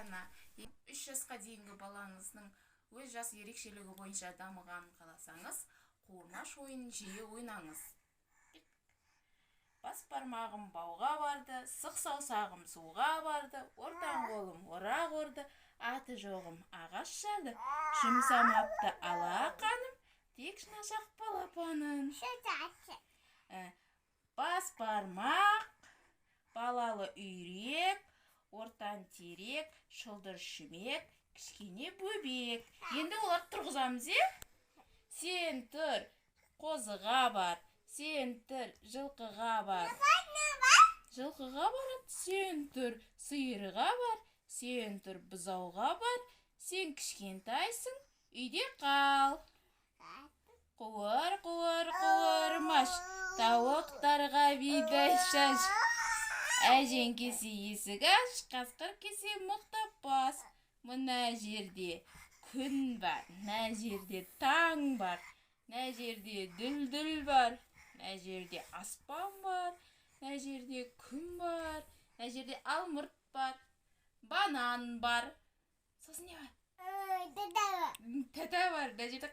ана 3 жасқа дейінгі балаңыздың өз жас ерекшелігі бойынша дамығанын қаласаңыз, қуырмаш ойынын жиі ойнаңыз. Бас бармағым бауға барды, сық саусағым суға барды, ортан қолым орақ орды, аты жоғым ағаш жарды, жұмсамапты алақаным, тек шынашақ балапаным. Бас бармақ, балалы үйрек, ортан терек, шылдыр шүмек, кішкене бөбек. Енді олар тұрғызамыз, Сен тұр, қозыға бар, сен тұр, жылқыға бар. Жылқыға барады, сен тұр, сиырға бар, сен тұр, бұзауға бар. Сен кішкентайсың, үйде қал. Қуыр, қуыр, қуырмаш, тауықтарға бидай шаш. Әжең кесе есік аш, қасқыр кесе мұқтап бас. Мына жерде күн бар, мына жерде таң бар, мына жерде дүлдүл бар, мына жерде аспан бар, мына жерде күн бар, мына жерде алмұрт бар, банан бар. Сосын не бар? Тәтә бар, мына жерде